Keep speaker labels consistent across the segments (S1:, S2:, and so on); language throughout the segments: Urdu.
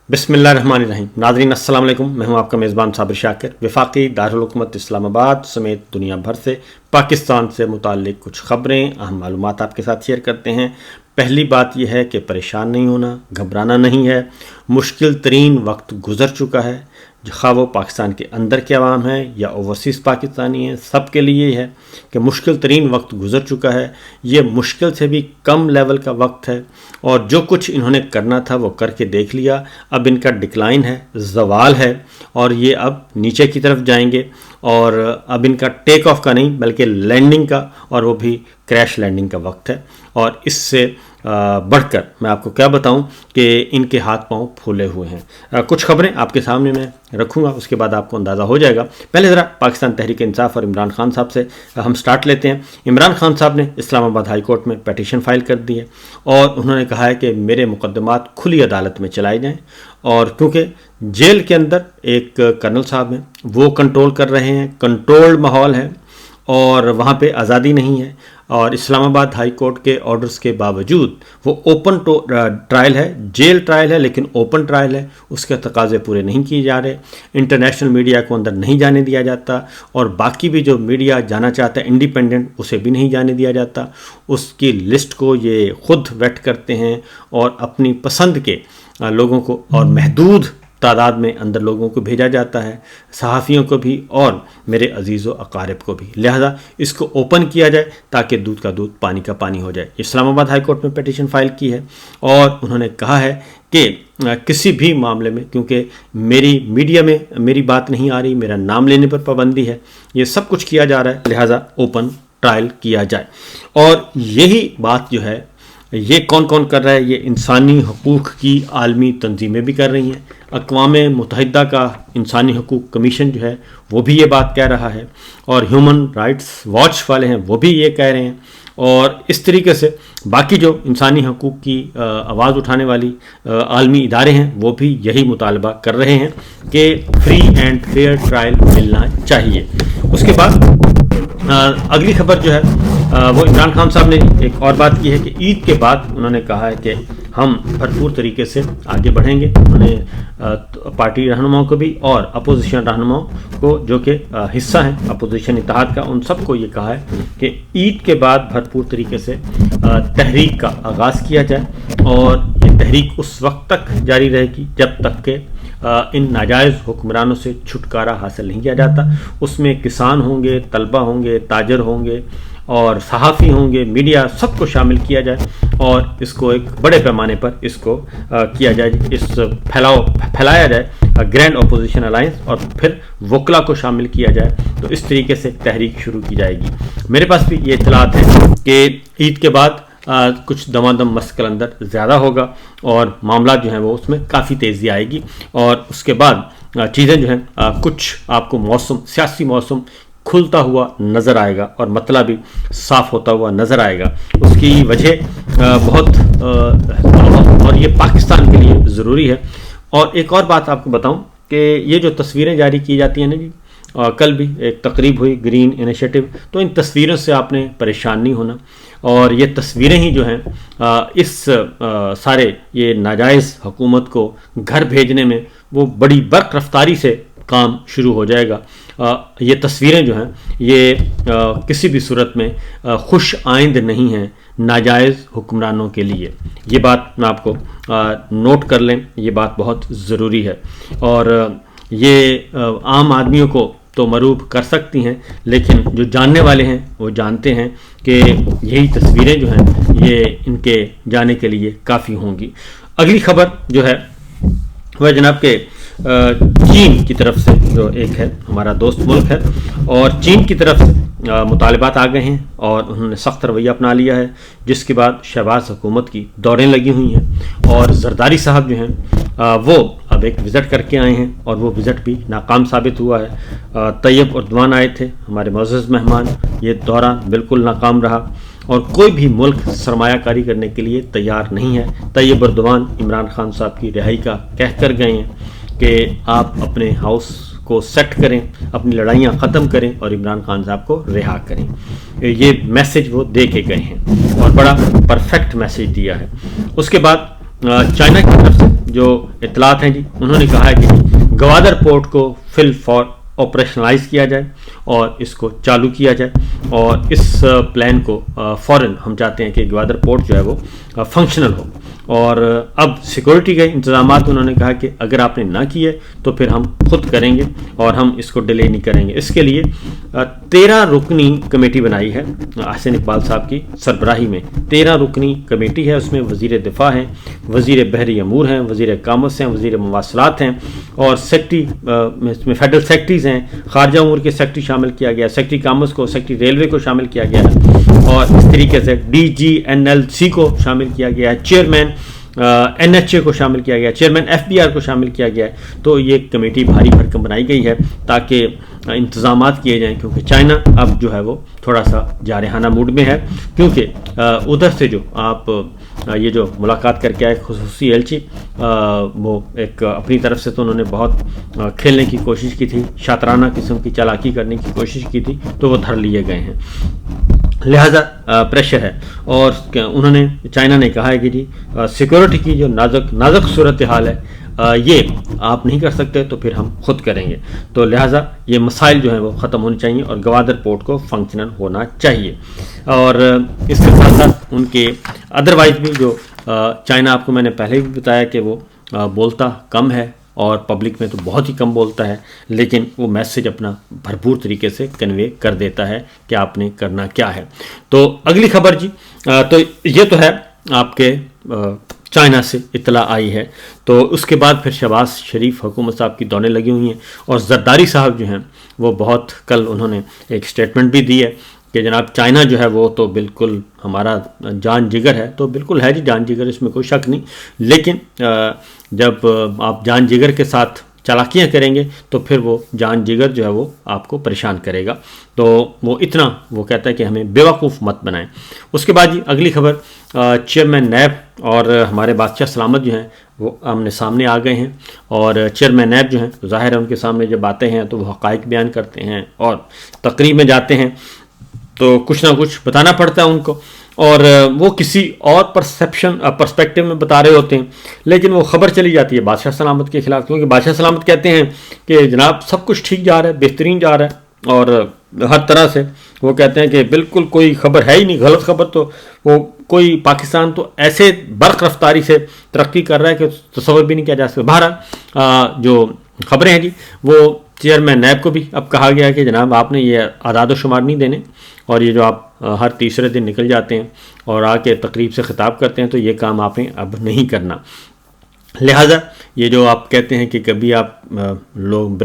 S1: بسم اللہ الرحمن الرحیم۔ ناظرین السلام علیکم، میں ہوں آپ کا میزبان صابر شاکر۔ وفاقی دارالحکومت اسلام آباد سمیت دنیا بھر سے پاکستان سے متعلق کچھ خبریں، اہم معلومات آپ کے ساتھ شیئر کرتے ہیں۔ پہلی بات یہ ہے کہ پریشان نہیں ہونا، گھبرانا نہیں ہے۔ مشکل ترین وقت گزر چکا ہے، خواہ وہ پاکستان کے اندر کے عوام ہیں یا اوورسیز پاکستانی ہیں، سب کے لیے ہے کہ مشکل ترین وقت گزر چکا ہے۔ یہ مشکل سے بھی کم لیول کا وقت ہے، اور جو کچھ انہوں نے کرنا تھا وہ کر کے دیکھ لیا۔ اب ان کا ڈکلائن ہے، زوال ہے، اور یہ اب نیچے کی طرف جائیں گے، اور اب ان کا ٹیک آف کا نہیں بلکہ لینڈنگ کا، اور وہ بھی کریش لینڈنگ کا وقت ہے۔ اور اس سے بڑھ کر میں آپ کو کیا بتاؤں کہ ان کے ہاتھ پاؤں پھولے ہوئے ہیں۔ کچھ خبریں آپ کے سامنے میں رکھوں گا، اس کے بعد آپ کو اندازہ ہو جائے گا۔ پہلے ذرا پاکستان تحریک انصاف اور عمران خان صاحب سے ہم سٹارٹ لیتے ہیں۔ عمران خان صاحب نے اسلام آباد ہائی کورٹ میں پیٹیشن فائل کر دی ہے، اور انہوں نے کہا ہے کہ میرے مقدمات کھلی عدالت میں چلائے جائیں، اور کیونکہ جیل کے اندر ایک کرنل صاحب ہیں، وہ کنٹرول کر رہے ہیں، کنٹرولڈ ماحول ہے، اور وہاں پہ آزادی نہیں ہے۔ اور اسلام آباد ہائی کورٹ کے آرڈرز کے باوجود وہ اوپن ٹرائل ہے، جیل ٹرائل ہے لیکن اوپن ٹرائل ہے، اس کے تقاضے پورے نہیں کیے جا رہے۔ انٹرنیشنل میڈیا کو اندر نہیں جانے دیا جاتا، اور باقی بھی جو میڈیا جانا چاہتا ہے انڈیپینڈنٹ، اسے بھی نہیں جانے دیا جاتا۔ اس کی لسٹ کو یہ خود ویٹ کرتے ہیں، اور اپنی پسند کے لوگوں کو اور محدود تعداد میں اندر لوگوں کو بھیجا جاتا ہے، صحافیوں کو بھی اور میرے عزیز و اقارب کو بھی۔ لہذا اس کو اوپن کیا جائے تاکہ دودھ کا دودھ پانی کا پانی ہو جائے۔ اسلام آباد ہائی کورٹ میں پیٹیشن فائل کی ہے، اور انہوں نے کہا ہے کہ کسی بھی معاملے میں، کیونکہ میری میڈیا میں میری بات نہیں آ رہی، میرا نام لینے پر پابندی ہے، یہ سب کچھ کیا جا رہا ہے، لہذا اوپن ٹرائل کیا جائے۔ اور یہی بات جو ہے یہ کون کون کر رہا ہے؟ یہ انسانی حقوق کی عالمی تنظیمیں بھی کر رہی ہیں۔ اقوام متحدہ کا انسانی حقوق کمیشن جو ہے وہ بھی یہ بات کہہ رہا ہے، اور ہیومن رائٹس واچ والے ہیں وہ بھی یہ کہہ رہے ہیں، اور اس طریقے سے باقی جو انسانی حقوق کی آواز اٹھانے والی عالمی ادارے ہیں وہ بھی یہی مطالبہ کر رہے ہیں کہ فری اینڈ فیئر ٹرائل ملنا چاہیے۔ اس کے بعد اگلی خبر جو ہے وہ عمران خان صاحب نے ایک اور بات کی ہے کہ عید کے بعد انہوں نے کہا ہے کہ ہم بھرپور طریقے سے آگے بڑھیں گے۔ انہوں نے پارٹی رہنماؤں کو بھی اور اپوزیشن رہنماؤں کو جو کہ حصہ ہیں اپوزیشن اتحاد کا، ان سب کو یہ کہا ہے کہ عید کے بعد بھرپور طریقے سے تحریک کا آغاز کیا جائے، اور یہ تحریک اس وقت تک جاری رہے گی جب تک کہ ان ناجائز حکمرانوں سے چھٹکارا حاصل نہیں کیا جاتا۔ اس میں کسان ہوں گے، طلبہ ہوں گے، تاجر ہوں گے، اور صحافی ہوں گے، میڈیا، سب کو شامل کیا جائے، اور اس کو ایک بڑے پیمانے پر اس کو کیا جائے، پھیلایا جائے گرینڈ اپوزیشن الائنس، اور پھر وکلا کو شامل کیا جائے، تو اس طریقے سے تحریک شروع کی جائے گی۔ میرے پاس بھی یہ اطلاعات ہیں کہ عید کے بعد کچھ دمادم مسکل اندر زیادہ ہوگا، اور معاملات جو ہیں وہ اس میں کافی تیزی آئے گی، اور اس کے بعد چیزیں جو ہیں کچھ آپ کو سیاسی موسم کھلتا ہوا نظر آئے گا، اور مطلب بھی صاف ہوتا ہوا نظر آئے گا۔ اس کی وجہ بہت اور یہ پاکستان کے لیے ضروری ہے۔ اور ایک اور بات آپ کو بتاؤں کہ یہ جو تصویریں جاری کی جاتی ہیں نا جی، کل بھی ایک تقریب ہوئی گرین انیشیٹو، تو ان تصویروں سے آپ نے پریشان نہیں ہونا، اور یہ تصویریں ہی جو ہیں اس سارے یہ ناجائز حکومت کو گھر بھیجنے میں وہ بڑی برق رفتاری سے کام شروع ہو جائے گا۔ یہ تصویریں جو ہیں یہ کسی بھی صورت میں خوش آئند نہیں ہیں ناجائز حکمرانوں کے لیے۔ یہ بات میں آپ کو نوٹ کر لیں، یہ بات بہت ضروری ہے، اور یہ عام آدمیوں کو تو مروب کر سکتی ہیں، لیکن جو جاننے والے ہیں وہ جانتے ہیں کہ یہی تصویریں جو ہیں یہ ان کے جانے کے لیے کافی ہوں گی۔ اگلی خبر جو ہے وہ جناب کہ چین کی طرف سے، جو ایک ہے ہمارا دوست ملک ہے، اور چین کی طرف سے مطالبات آ گئے ہیں، اور انہوں نے سخت رویہ اپنا لیا ہے، جس کے بعد شہباز حکومت کی دوڑیں لگی ہوئی ہیں، اور زرداری صاحب جو ہیں وہ اب ایک وزٹ کر کے آئے ہیں، اور وہ وزٹ بھی ناکام ثابت ہوا ہے۔ طیب اردوان آئے تھے ہمارے معزز مہمان، یہ دورہ بالکل ناکام رہا، اور کوئی بھی ملک سرمایہ کاری کرنے کے لیے تیار نہیں ہے۔ طیب اردوان عمران خان صاحب کی رہائی کا کہہ کر گئے ہیں کہ آپ اپنے ہاؤس کو سیٹ کریں، اپنی لڑائیاں ختم کریں، اور عمران خان صاحب کو رہا کریں۔ یہ میسج وہ دے کے گئے ہیں، اور بڑا پرفیکٹ میسج دیا ہے۔ اس کے بعد چائنا کی طرف سے جو اطلاعات ہیں جی، انہوں نے کہا ہے کہ گوادر پورٹ کو فی الفور آپریشنلائز کیا جائے اور اس کو چالو کیا جائے، اور اس پلان کو فوراً ہم چاہتے ہیں کہ گوادر پورٹ جو ہے وہ فنکشنل ہو. اور اب سیکورٹی کے انتظامات انہوں نے کہا کہ اگر آپ نے نہ کیے تو پھر ہم خود کریں گے اور ہم اس کو ڈیلے نہیں کریں گے. اس کے لیے 13 رکنی کمیٹی بنائی ہے احسن اقبال صاحب کی سربراہی میں. 13 رکنی کمیٹی ہے، اس میں وزیر دفاع ہیں، وزیر بحری امور ہیں، وزیر کامرس ہیں، وزیر مواصلات ہیں، اور سیکٹری میں فیڈرل سیکٹریز ہیں، خارجہ امور کے سیکٹری شامل کیا گیا، سیکٹری کامرس کو، سیکٹری ریلوے کو شامل کیا گیا ہے، اور اس طریقے سے DGNLC کو شامل کیا گیا ہے، چیئرمین NHA کو شامل کیا گیا، چیئرمین FBR کو شامل کیا گیا ہے. تو یہ کمیٹی بھاری بھرکم بنائی گئی ہے تاکہ انتظامات کیے جائیں، کیونکہ چائنا اب جو ہے وہ تھوڑا سا جارحانہ موڈ میں ہے، کیونکہ ادھر سے جو آپ یہ جو ملاقات کر کے آئے خصوصی ایلچی، وہ ایک اپنی طرف سے تو انہوں نے بہت کھیلنے کی کوشش کی تھی، شاطرانہ قسم کی چالاکی کرنے کی کوشش کی تھی، تو وہ دھر لیے گئے ہیں، لہذا پریشر ہے. اور انہوں نے چائنا نے کہا ہے کہ جی سیکورٹی کی جو نازک صورتحال ہے یہ آپ نہیں کر سکتے تو پھر ہم خود کریں گے. تو لہٰذا یہ مسائل جو ہیں وہ ختم ہونے چاہیے اور گوادر پورٹ کو فنکشنل ہونا چاہیے. اور اس کے ساتھ ساتھ ان کے ادروائز بھی جو چائنا، آپ کو میں نے پہلے بھی بتایا کہ وہ بولتا کم ہے اور پبلک میں تو بہت ہی کم بولتا ہے، لیکن وہ میسج اپنا بھرپور طریقے سے کنوے کر دیتا ہے کہ آپ نے کرنا کیا ہے. تو اگلی خبر جی، تو یہ تو ہے آپ کے چائنا سے اطلاع آئی ہے. تو اس کے بعد پھر شہباز شریف حکومت صاحب کی دوڑیں لگی ہوئی ہیں، اور زرداری صاحب جو ہیں وہ بہت کل انہوں نے ایک سٹیٹمنٹ بھی دی ہے کہ جناب چائنا جو ہے وہ تو بالکل ہمارا جان جگر ہے. تو بالکل ہے جی جان جگر، اس میں کوئی شک نہیں، لیکن جب آپ جان جگر کے ساتھ چالاکیاں کریں گے تو پھر وہ جان جگر جو ہے وہ آپ کو پریشان کرے گا. تو وہ اتنا وہ کہتا ہے کہ ہمیں بیوقوف مت بنائیں. اس کے بعد جی اگلی خبر، چیئرمین نیب اور ہمارے بادشاہ سلامت جو ہیں وہ آمنے سامنے آ گئے ہیں. اور چیئرمین نیب جو ہیں ظاہر ہے ان کے سامنے جب آتے ہیں تو وہ حقائق بیان کرتے ہیں، اور تقریب میں جاتے ہیں تو کچھ نہ کچھ بتانا پڑتا ہے ان کو، اور وہ کسی اور پرسپیکٹیو میں بتا رہے ہوتے ہیں، لیکن وہ خبر چلی جاتی ہے بادشاہ سلامت کے خلاف، کیونکہ بادشاہ سلامت کہتے ہیں کہ جناب سب کچھ ٹھیک جا رہا ہے، بہترین جا رہا ہے، اور ہر طرح سے وہ کہتے ہیں کہ بالکل کوئی خبر ہے ہی نہیں، غلط خبر تو وہ کوئی، پاکستان تو ایسے برق رفتاری سے ترقی کر رہا ہے کہ تصور بھی نہیں کیا جا سکتا. بہرحال جو خبریں ہیں جی وہ چیئرمین نیب کو بھی اب کہا گیا ہے کہ جناب آپ نے یہ اعداد و شمار نہیں دینے، اور یہ جو آپ ہر تیسرے دن نکل جاتے ہیں اور آ کے تقریب سے خطاب کرتے ہیں تو یہ کام آپ نے اب نہیں کرنا. لہٰذا یہ جو آپ کہتے ہیں کہ کبھی آپ لوگ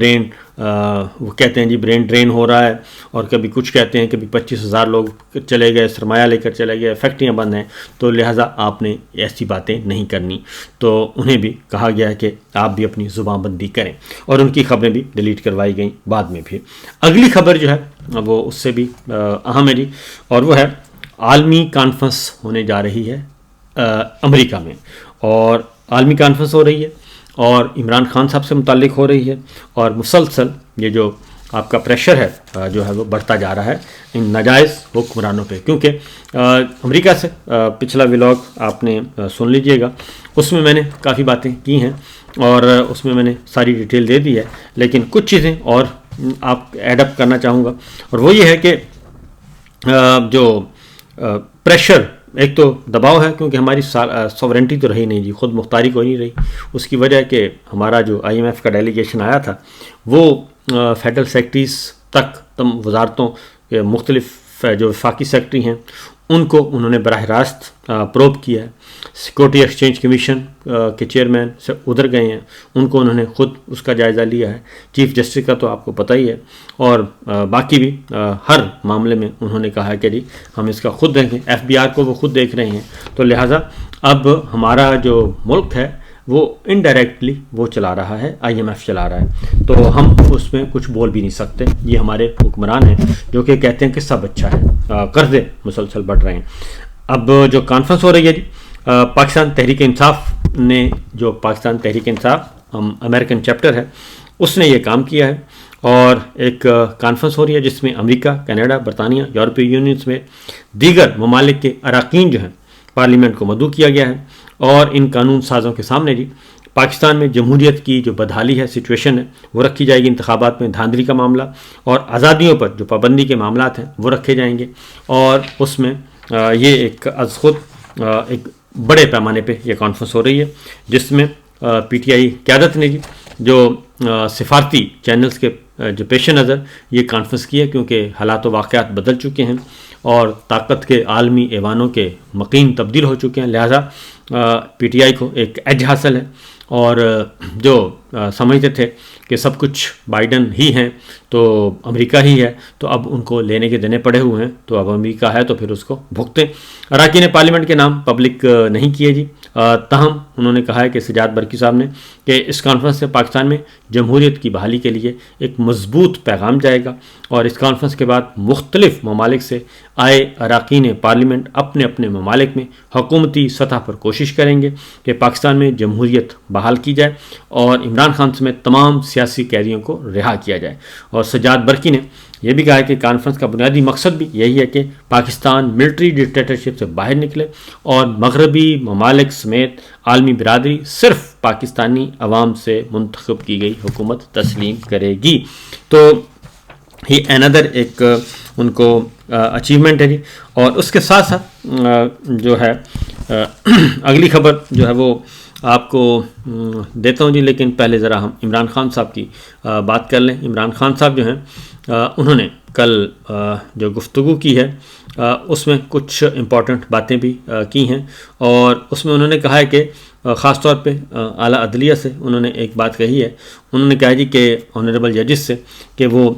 S1: وہ کہتے ہیں جی برین ڈرین ہو رہا ہے، اور کبھی کچھ کہتے ہیں کبھی 25,000 لوگ چلے گئے، سرمایہ لے کر چلے گئے، فیکٹریاں بند ہیں، تو لہٰذا آپ نے ایسی باتیں نہیں کرنی. تو انہیں بھی کہا گیا ہے کہ آپ بھی اپنی زبان بندی کریں، اور ان کی خبریں بھی ڈیلیٹ کروائی گئیں بعد میں بھی. اگلی خبر جو ہے وہ اس سے بھی اہم ہے جی، اور وہ ہے عالمی کانفرنس ہونے جا رہی ہے امریکہ میں، اور عالمی کانفرنس ہو رہی ہے اور عمران خان صاحب سے متعلق ہو رہی ہے، اور مسلسل یہ جو آپ کا پریشر ہے جو ہے وہ بڑھتا جا رہا ہے ان ناجائز حکمرانوں پہ. کیونکہ امریکہ سے پچھلا ولاگ آپ نے سن لیجئے گا، اس میں میں نے کافی باتیں کی ہیں اور اس میں نے ساری ڈیٹیل دے دی ہے، لیکن کچھ چیزیں اور آپ ایڈ اپ کرنا چاہوں گا. اور وہ یہ ہے کہ جو پریشر، ایک تو دباؤ ہے کیونکہ ہماری سوورنٹی تو رہی نہیں جی، خود مختاری کوئی نہیں رہی. اس کی وجہ ہے کہ ہمارا جو IMF کا ڈیلیگیشن آیا تھا وہ فیڈرل سیکٹریز تک، وزارتوں کے مختلف جو وفاقی سیکٹری ہیں ان کو انہوں نے براہ راست پروب کیا ہے. سیکورٹی ایکسچینج کمیشن کے چیئرمین سے ادھر گئے ہیں، ان کو انہوں نے خود اس کا جائزہ لیا ہے. چیف جسٹس کا تو آپ کو پتہ ہی ہے، اور باقی بھی ہر معاملے میں انہوں نے کہا ہے کہ جی ہم اس کا خود دیکھیں. FBR کو وہ خود دیکھ رہے ہیں. تو لہٰذا اب ہمارا جو ملک ہے وہ انڈائریکٹلی وہ چلا رہا ہے، IMF چلا رہا ہے، تو ہم اس میں کچھ بول بھی نہیں سکتے. یہ ہمارے حکمران ہیں جو کہ کہتے ہیں کہ سب اچھا ہے، قرضے مسلسل بڑھ رہے ہیں. اب جو کانفرنس ہو رہی ہے جی، پاکستان تحریک انصاف نے، جو پاکستان تحریک انصاف امریکن چیپٹر ہے، اس نے یہ کام کیا ہے، اور ایک کانفرنس ہو رہی ہے جس میں امریکہ، کینیڈا، برطانیہ، یورپی یونین میں دیگر ممالک کے اراکین جو ہیں پارلیمنٹ کو مدعو کیا گیا ہے اور ان قانون سازوں کے سامنے جی پاکستان میں جمہوریت کی جو بدحالی ہے سچویشن ہے وہ رکھی جائے گی، انتخابات میں دھاندلی کا معاملہ اور آزادیوں پر جو پابندی کے معاملات ہیں وہ رکھے جائیں گے، اور اس میں یہ ایک از خود ایک بڑے پیمانے پہ یہ کانفرنس ہو رہی ہے، جس میں پی ٹی آئی قیادت نے جی جو سفارتی چینلز کے جو پیش نظر یہ کانفرنس کی ہے، کیونکہ حالات و واقعات بدل چکے ہیں اور طاقت کے عالمی ایوانوں کے مقیم تبدیل ہو چکے ہیں، لہٰذا پی ٹی آئی کو ایک ایج حاصل ہے، اور جو سمجھتے تھے کہ سب کچھ بائیڈن ہی ہیں تو امریکہ ہی ہے، تو اب ان کو لینے کے دینے پڑے ہوئے ہیں، تو اب امریکہ ہے تو پھر اس کو بھگتیں۔ اراکین پارلیمنٹ کے نام پبلک نہیں کیے جی، تاہم انہوں نے کہا ہے کہ سجاد برقی صاحب نے کہ اس کانفرنس سے پاکستان میں جمہوریت کی بحالی کے لیے ایک مضبوط پیغام جائے گا، اور اس کانفرنس کے بعد مختلف ممالک سے آئے اراکین پارلیمنٹ اپنے اپنے ممالک میں حکومتی سطح پر کوشش کریں گے کہ پاکستان میں جمہوریت بحال کی جائے اور عمران خان سمیت تمام سیاسی قیدیوں کو رہا کیا جائے۔ اور سجاد برقی نے یہ بھی کہا ہے کہ کانفرنس کا بنیادی مقصد بھی یہی ہے کہ پاکستان ملٹری ڈکٹیٹرشپ سے باہر نکلے اور مغربی ممالک سمیت عالمی برادری صرف پاکستانی عوام سے منتخب کی گئی حکومت تسلیم کرے گی۔ تو ہی اندر ایک ان کو اچیومنٹ ہے جی، اور اس کے ساتھ ساتھ جو ہے اگلی خبر جو ہے وہ آپ کو دیتا ہوں جی، لیکن پہلے ذرا ہم عمران خان صاحب کی بات کر لیں۔ عمران خان صاحب جو ہیں انہوں نے کل جو گفتگو کی ہے اس میں کچھ امپورٹنٹ باتیں بھی کی ہیں، اور اس میں انہوں نے کہا ہے کہ خاص طور پہ اعلیٰ عدلیہ سے انہوں نے ایک بات کہی ہے، انہوں نے کہا جی کہ آنریبل ججز سے کہ وہ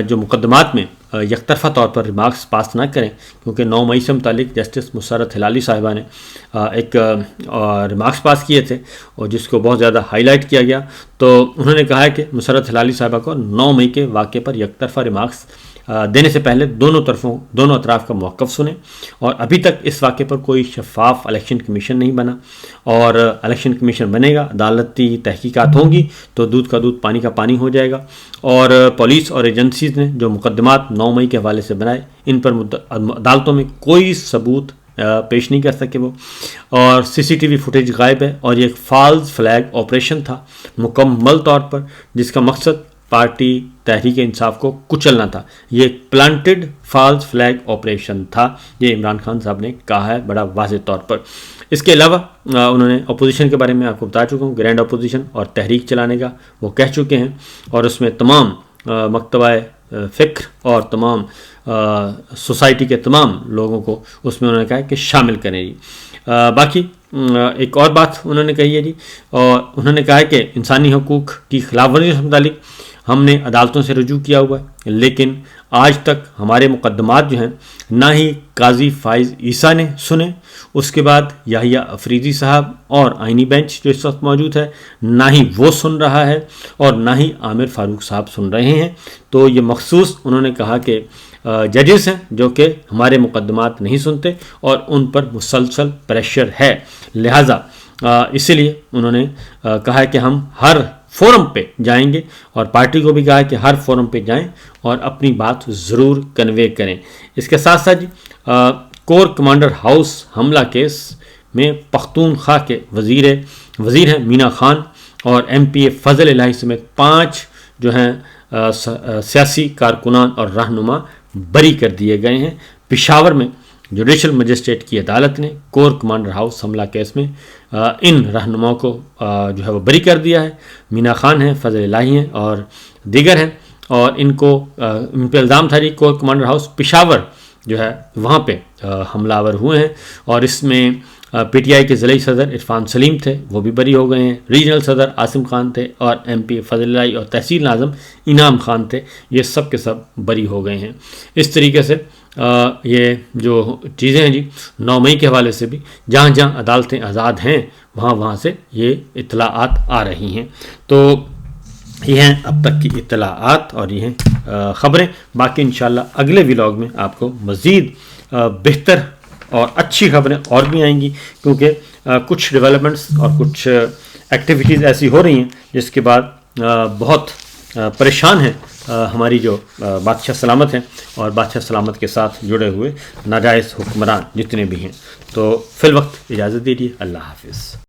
S1: جو مقدمات میں یک طرفہ طور پر ریمارکس پاس نہ کریں، کیونکہ 9 مئی سے متعلق جسٹس مسرت ہلالی صاحبہ نے ایک ریمارکس پاس کیے تھے اور جس کو بہت زیادہ ہائی لائٹ کیا گیا، تو انہوں نے کہا ہے کہ مسرت ہلالی صاحبہ کو 9 مئی کے واقعے پر یک طرفہ ریمارکس دینے سے پہلے دونوں اطراف کا موقف سنیں، اور ابھی تک اس واقعے پر کوئی شفاف الیکشن کمیشن نہیں بنا، اور الیکشن کمیشن بنے گا، عدالتی تحقیقات ہوں گی تو دودھ کا دودھ پانی کا پانی ہو جائے گا، اور پولیس اور ایجنسیز نے جو مقدمات 9 مئی کے حوالے سے بنائے ان پر عدالتوں میں کوئی ثبوت پیش نہیں کر سکے وہ، اور سی سی ٹی وی فوٹیج غائب ہے، اور یہ ایک فالس فلیگ آپریشن تھا مکمل طور پر، جس کا مقصد پارٹی تحریک انصاف کو کچلنا تھا، یہ ایک پلانٹڈ فالس فلیگ آپریشن تھا، یہ عمران خان صاحب نے کہا ہے بڑا واضح طور پر۔ اس کے علاوہ انہوں نے اپوزیشن کے بارے میں آپ کو بتا چکا ہوں، گرینڈ اپوزیشن اور تحریک چلانے کا وہ کہہ چکے ہیں، اور اس میں تمام مکتبہ فکر اور تمام سوسائٹی کے تمام لوگوں کو اس میں انہوں نے کہا ہے کہ شامل کریں جی۔ باقی ایک اور بات انہوں نے کہی ہے جی، اور انہوں نے کہا ہے کہ انسانی حقوق کی خلاف ورزی سے متعلق ہم نے عدالتوں سے رجوع کیا ہوا ہے، لیکن آج تک ہمارے مقدمات جو ہیں نہ ہی قاضی فائز عیسیٰ نے سنے، اس کے بعد یحییٰ افریدی صاحب اور آئینی بینچ جو اس وقت موجود ہے نہ ہی وہ سن رہا ہے، اور نہ ہی عامر فاروق صاحب سن رہے ہیں۔ تو یہ مخصوص انہوں نے کہا کہ ججز ہیں جو کہ ہمارے مقدمات نہیں سنتے اور ان پر مسلسل پریشر ہے، لہٰذا اسی لیے انہوں نے کہا ہے کہ ہم ہر فورم پہ جائیں گے، اور پارٹی کو بھی کہا ہے کہ ہر فورم پہ جائیں اور اپنی بات ضرور کنوے کریں۔ اس کے ساتھ ساتھ جی کور کمانڈر ہاؤس حملہ کیس میں پختونخوا کے وزیر ہیں مینا خان اور ایم پی اے فضل الہی سمیت 5 جو ہیں سیاسی کارکنان اور رہنما بری کر دیے گئے ہیں۔ پشاور میں جوڈیشل مجسٹریٹ کی عدالت نے کور کمانڈر ہاؤس حملہ کیس میں ان رہنماؤں کو جو ہے وہ بری کر دیا ہے، مینا خان ہیں، فضل الہی ہیں اور دیگر ہیں، اور ان پہ الزام تھا جی کور کمانڈر ہاؤس پشاور جو ہے وہاں پہ حملہ آور ہوئے ہیں، اور اس میں پی ٹی آئی کے ضلعی صدر عرفان سلیم تھے، وہ بھی بری ہو گئے ہیں، ریجنل صدر عاصم خان تھے، اور ایم پی فضل الہی اور تحصیل ناظم انعام خان تھے، یہ سب کے سب بری ہو گئے ہیں۔ اس طریقے سے یہ جو چیزیں ہیں جی 9 مئی کے حوالے سے بھی جہاں جہاں عدالتیں آزاد ہیں وہاں سے یہ اطلاعات آ رہی ہیں۔ تو یہ ہیں اب تک کی اطلاعات اور یہ ہیں خبریں، باقی انشاءاللہ اگلے ولاگ میں آپ کو مزید بہتر اور اچھی خبریں اور بھی آئیں گی، کیونکہ کچھ ڈیولپمنٹس اور کچھ ایکٹیویٹیز ایسی ہو رہی ہیں جس کے بعد بہت پریشان ہیں ہماری جو بادشاہ سلامت ہیں اور بادشاہ سلامت کے ساتھ جڑے ہوئے ناجائز حکمران جتنے بھی ہیں. تو فی الوقت اجازت دیجیے. اللہ حافظ.